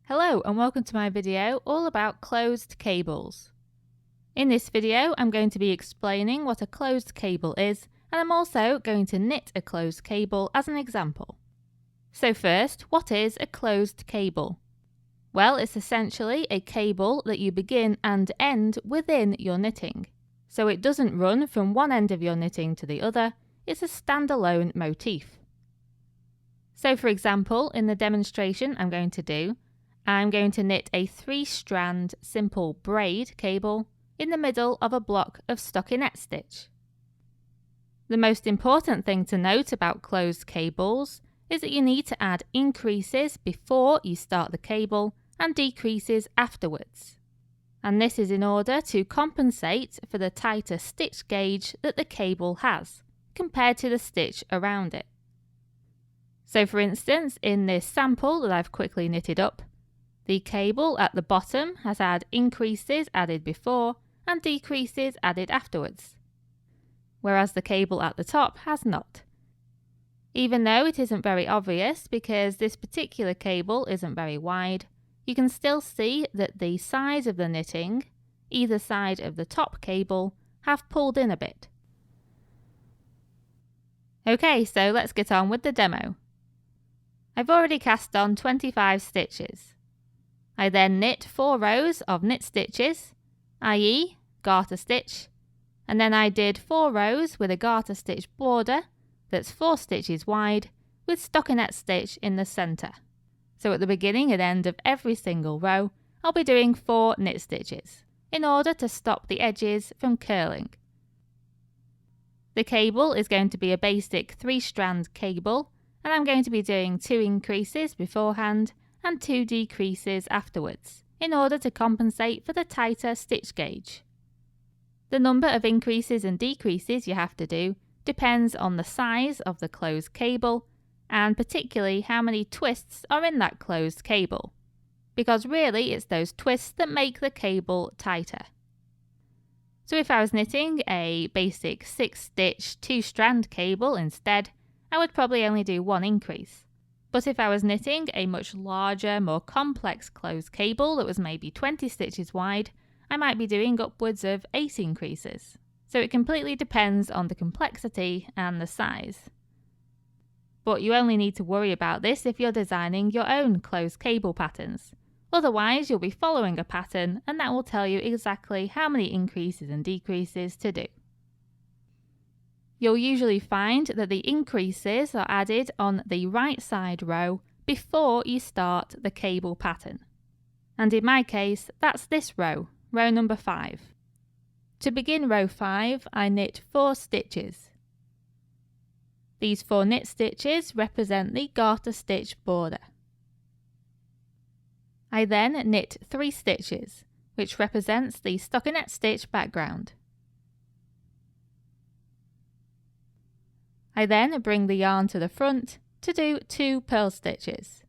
Hello and welcome to my video all about closed cables. In this video I'm going to be explaining what a closed cable is, and I'm also going to knit a closed cable as an example. So first, what is a closed cable? Well, it's essentially a cable that you begin and end within your knitting. So it doesn't run from one end of your knitting to the other, it's a standalone motif. So for example, in the demonstration I'm going to knit a 3-strand simple braid cable in the middle of a block of stockinette stitch. The most important thing to note about closed cables is that you need to add increases before you start the cable and decreases afterwards. And this is in order to compensate for the tighter stitch gauge that the cable has, compared to the stitch around it. So for instance, in this sample that I've quickly knitted up, the cable at the bottom has had increases added before and decreases added afterwards, whereas the cable at the top has not. Even though it isn't very obvious because this particular cable isn't very wide, you can still see that the sides of the knitting, either side of the top cable, have pulled in a bit. Okay, so let's get on with the demo. I've already cast on 25 stitches. I then knit 4 rows of knit stitches, i.e. garter stitch, and then I did 4 rows with a garter stitch border that's 4 stitches wide with stockinette stitch in the centre. So at the beginning and end of every single row, I'll be doing 4 knit stitches in order to stop the edges from curling. The cable is going to be a basic 3-strand cable, and I'm going to be doing 2 increases beforehand and 2 decreases afterwards, in order to compensate for the tighter stitch gauge. The number of increases and decreases you have to do depends on the size of the closed cable, and particularly how many twists are in that closed cable, because really it's those twists that make the cable tighter. So if I was knitting a basic 6-stitch 2-strand cable instead, I would probably only do 1 increase. But if I was knitting a much larger, more complex closed cable that was maybe 20 stitches wide, I might be doing upwards of 8 increases. So it completely depends on the complexity and the size. But you only need to worry about this if you're designing your own closed cable patterns. Otherwise, you'll be following a pattern and that will tell you exactly how many increases and decreases to do. You'll usually find that the increases are added on the right side row before you start the cable pattern. And in my case, that's this row, row number 5. To begin row 5, I knit 4 stitches. These 4 knit stitches represent the garter stitch border. I then knit 3 stitches, which represents the stockinette stitch background. I then bring the yarn to the front to do 2 purl stitches.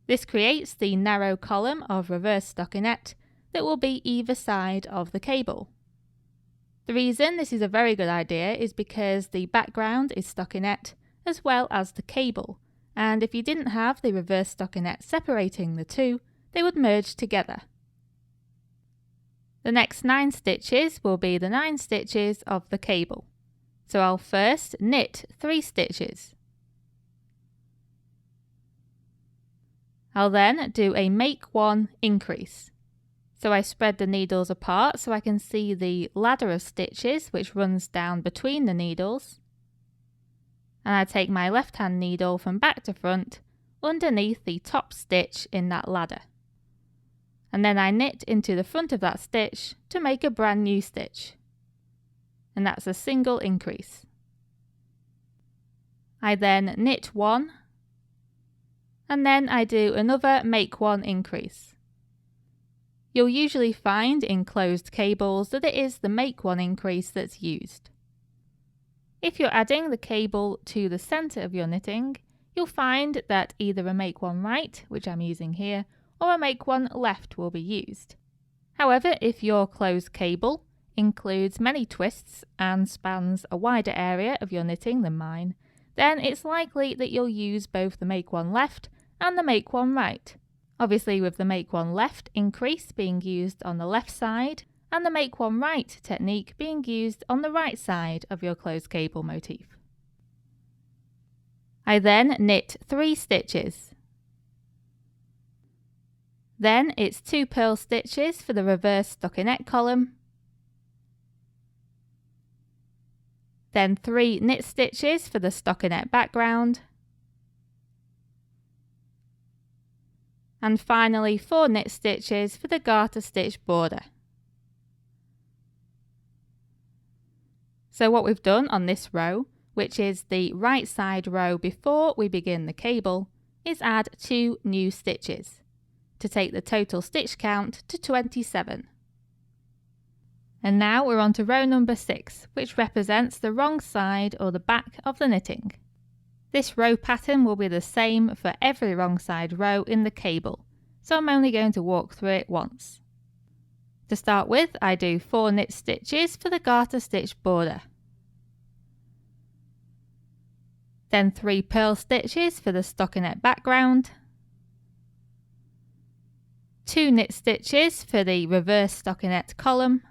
This creates the narrow column of reverse stockinette that will be either side of the cable. The reason this is a very good idea is because the background is stockinette as well as the cable, and if you didn't have the reverse stockinette separating the two, they would merge together. The next 9 stitches will be the 9 stitches of the cable. So I'll first knit 3 stitches. I'll then do a make 1 increase. So I spread the needles apart so I can see the ladder of stitches which runs down between the needles. And I take my left hand needle from back to front underneath the top stitch in that ladder. And then I knit into the front of that stitch to make a brand new stitch. And that's a single increase. I then knit 1, and then I do another make 1 increase. You'll usually find in closed cables that it is the make 1 increase that's used. If you're adding the cable to the centre of your knitting, you'll find that either a make 1 right, which I'm using here, or a make 1 left will be used. However, if your closed cable includes many twists and spans a wider area of your knitting than mine, then it's likely that you'll use both the make 1 left and the make 1 right. obviously with the make one left increase being used on the left side and the make one right technique being used on the right side of your closed cable motif. I then knit 3 stitches. Then it's 2 purl stitches for the reverse stockinette column, then 3 knit stitches for the stockinette background, and finally 4 knit stitches for the garter stitch border. So what we've done on this row, which is the right side row before we begin the cable, is add 2 new stitches to take the total stitch count to 27. And now we're on to row number 6, which represents the wrong side or the back of the knitting. This row pattern will be the same for every wrong side row in the cable, so I'm only going to walk through it once. To start with, I do 4 knit stitches for the garter stitch border, then 3 purl stitches for the stockinette background, 2 knit stitches for the reverse stockinette column,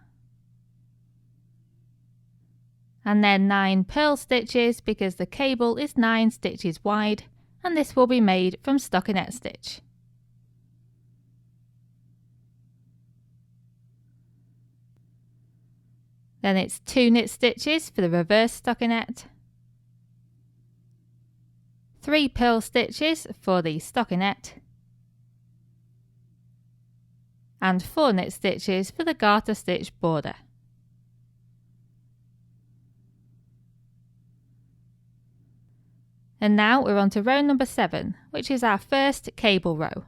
and then 9 purl stitches because the cable is 9 stitches wide and this will be made from stockinette stitch. Then it's 2 knit stitches for the reverse stockinette, 3 purl stitches for the stockinette, and 4 knit stitches for the garter stitch border. And now we're on to row number 7, which is our first cable row.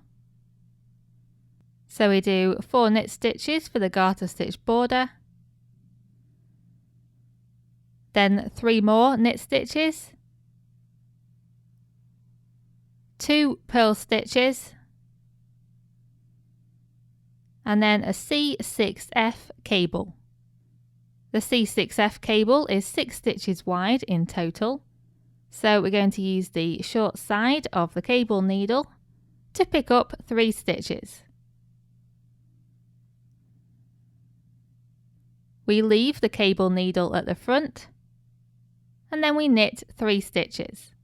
So we do 4 knit stitches for the garter stitch border, then 3 more knit stitches, 2 purl stitches, and then a C6F cable. The C6F cable is 6 stitches wide in total, so we're going to use the short side of the cable needle to pick up 3 stitches. We leave the cable needle at the front and then we knit 3 stitches.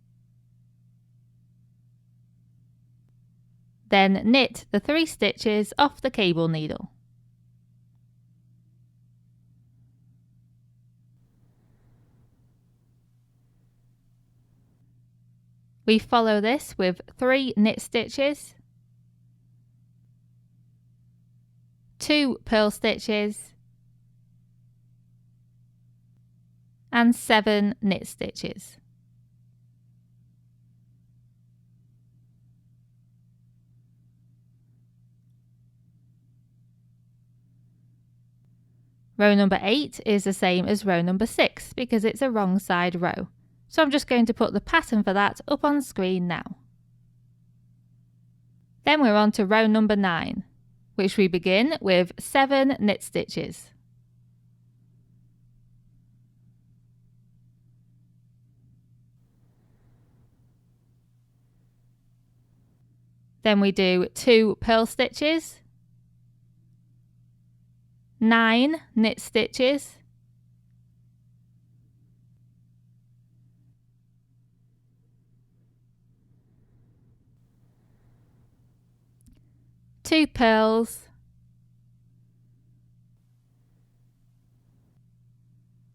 Then knit the 3 stitches off the cable needle. We follow this with 3 knit stitches, 2 purl stitches, and 7 knit stitches. Row number 8 is the same as row number 6 because it's a wrong side row. So I'm just going to put the pattern for that up on screen now. Then we're on to row number 9, which we begin with 7 knit stitches. Then we do 2 purl stitches, 9 knit stitches, two purls,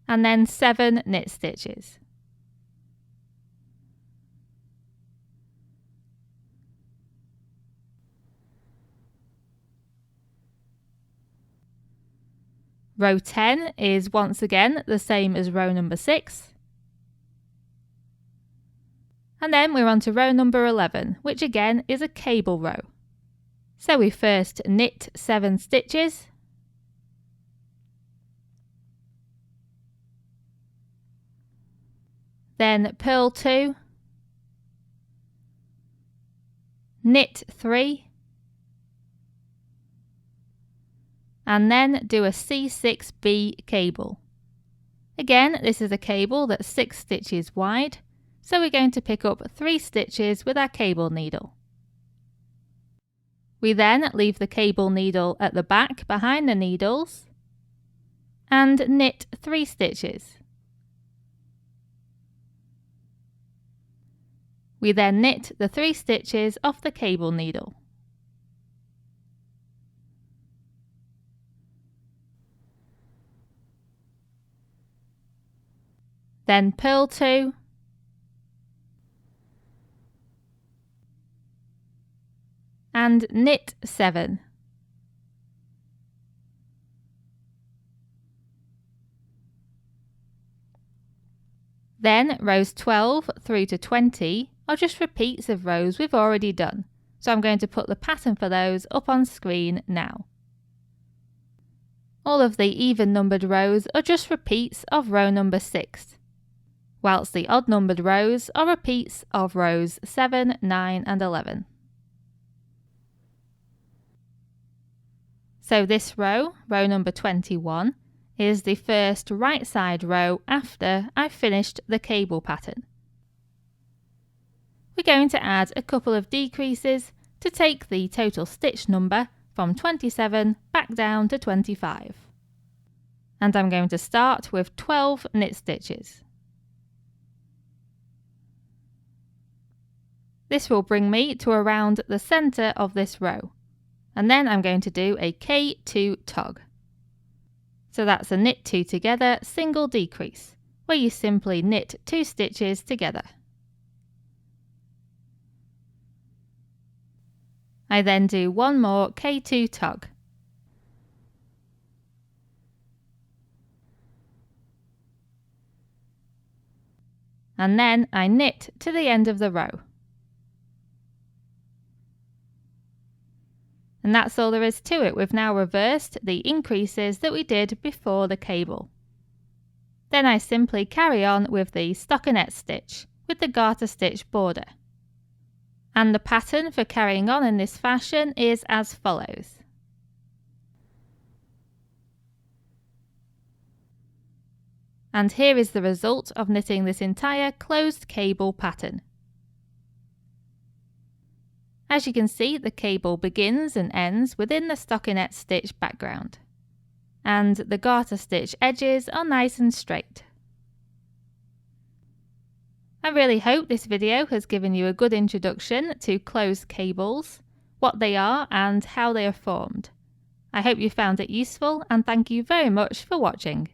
and then 7 knit stitches. Row 10 is once again the same as row number 6. And then we're on to row number 11, which again is a cable row. So we first knit 7 stitches, then purl 2, knit 3, and then do a C6B cable. Again, this is a cable that's 6 stitches wide, so we're going to pick up 3 stitches with our cable needle. We then leave the cable needle at the back behind the needles and knit 3 stitches. We then knit the 3 stitches off the cable needle. Then purl 2, and knit 7. Then rows 12 through to 20 are just repeats of rows we've already done, so I'm going to put the pattern for those up on screen now. All of the even numbered rows are just repeats of row number 6, whilst the odd numbered rows are repeats of rows 7, 9 and 11. So this row, row number 21, is the first right side row after I've finished the cable pattern. We're going to add a couple of decreases to take the total stitch number from 27 back down to 25. And I'm going to start with 12 knit stitches. This will bring me to around the centre of this row, and then I'm going to do a K2 tog. So that's a knit 2 together single decrease, where you simply knit 2 stitches together. I then do one more K2 tog. And then I knit to the end of the row. And that's all there is to it. We've now reversed the increases that we did before the cable. Then I simply carry on with the stockinette stitch with the garter stitch border. And the pattern for carrying on in this fashion is as follows. And here is the result of knitting this entire closed cable pattern. As you can see, the cable begins and ends within the stockinette stitch background, and the garter stitch edges are nice and straight. I really hope this video has given you a good introduction to closed cables, what they are and how they are formed. I hope you found it useful, and thank you very much for watching.